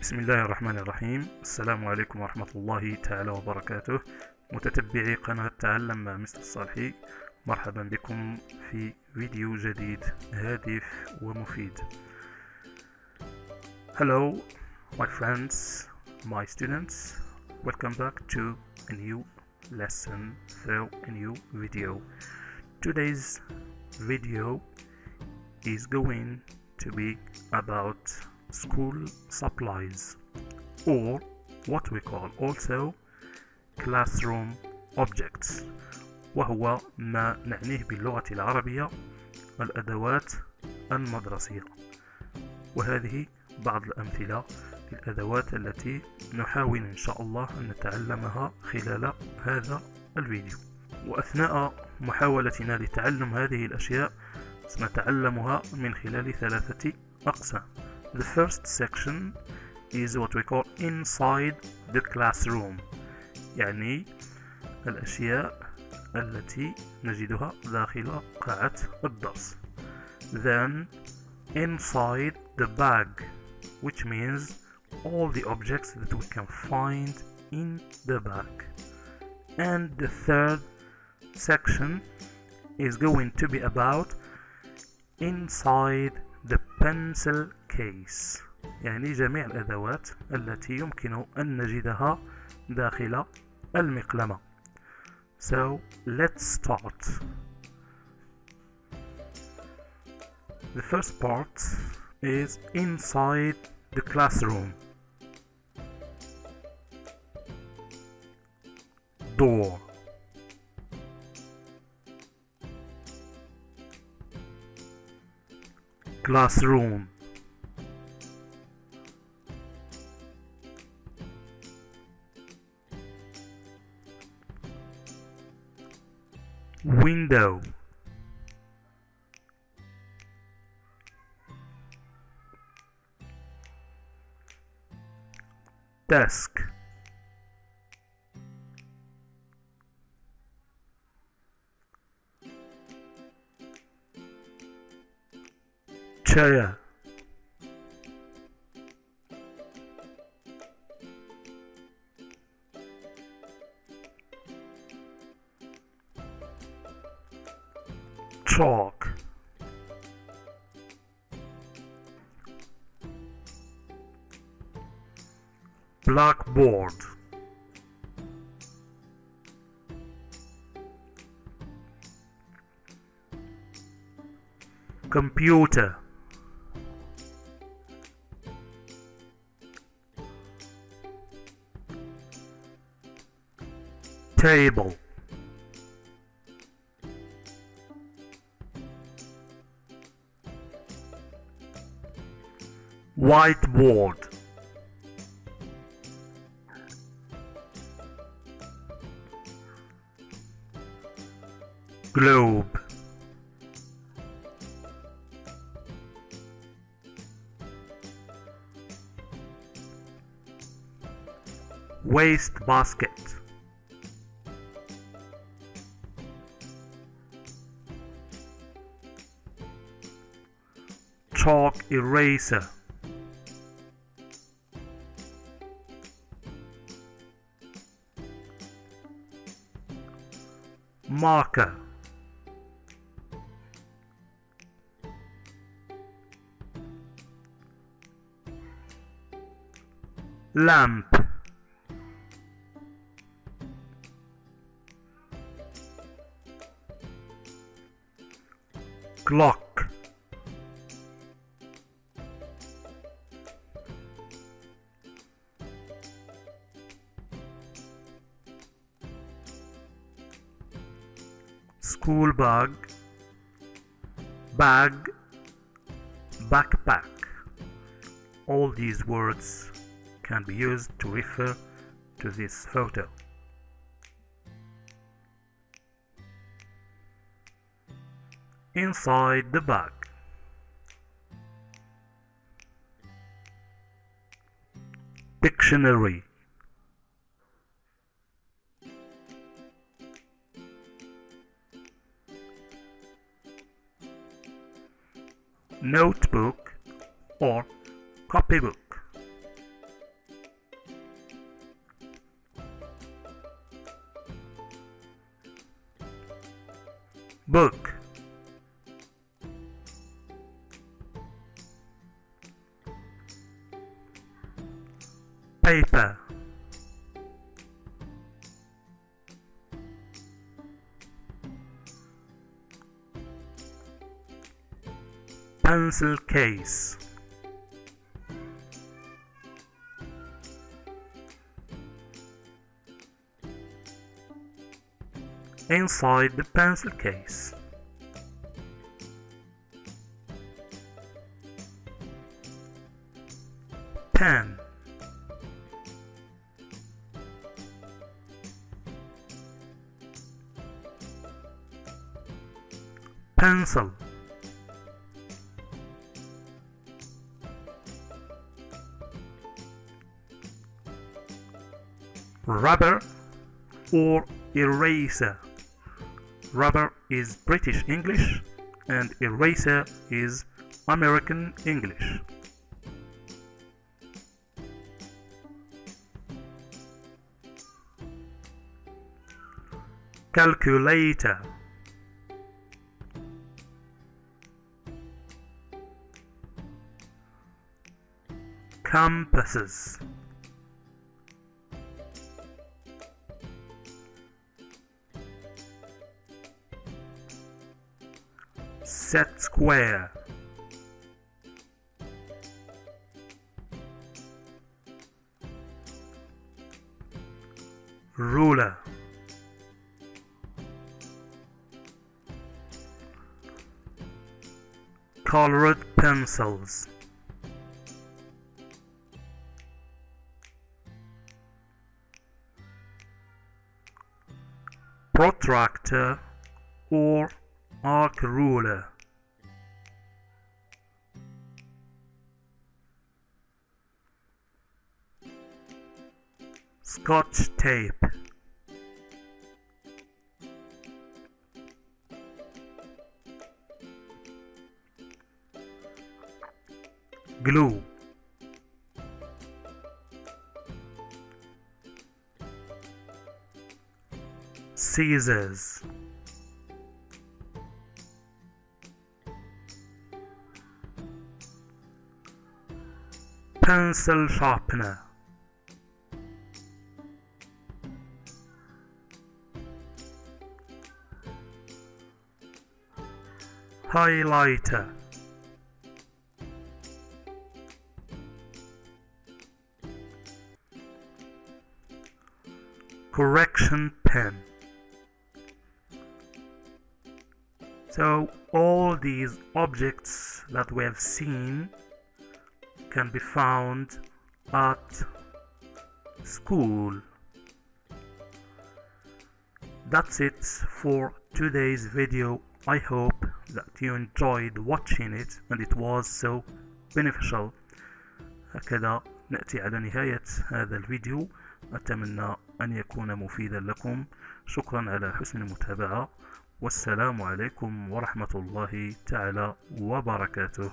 بسم الله الرحمن الرحيم. السلام عليكم ورحمة الله تعالى وبركاته. متتبعي قناة تعلم مع مستر صالحي، مرحبا بكم في فيديو جديد هادف ومفيد. Hello my friends, my students, welcome back to a new lesson through a new video. Today's video is going to be about school supplies, or what we call also classroom objects، وهو ما نعنيه باللغة العربية الأدوات المدرسية. وهذه بعض الأمثلة للأدوات التي نحاول إن شاء الله أن نتعلمها خلال هذا الفيديو. وأثناء محاولتنا لتعلم هذه الأشياء سنتعلمها من خلال ثلاثة أقسام. The first section is what we call inside the classroom، يعني الأشياء التي نجدها داخل قاعة الدرس. Then inside the bag, which means all the objects that we can find in the bag. And the third section is going to be about inside the pencil case، يعني جميع الأدوات التي يمكن أن نجدها داخل المقلمة. So let's start. The first part is inside the classroom. Door, classroom, window, desk, chair, chalk, blackboard, computer, table, whiteboard, globe, waste basket, chalk eraser, marker, lamp, clock, school bag, bag, backpack. All these words can be used to refer to this photo. Inside the bag, dictionary, notebook or copybook, book, paper, pencil case, inside the pencil case, pen, pencil, rubber or eraser. Rubber is British English and eraser is American English. Calculator, compasses, set square, ruler, colored pencils, protractor or arc ruler, Scotch tape, glue, scissors, pencil sharpener, highlighter, correction pen. So all these objects that we have seen can be found at school. That's it for today's video. I hope that you enjoyed watching it and it was so beneficial. هكذا نأتي على نهاية هذا الفيديو. أتمنى أن يكون مفيدا لكم. شكرا على حسن المتابعة، والسلام عليكم ورحمة الله تعالى وبركاته.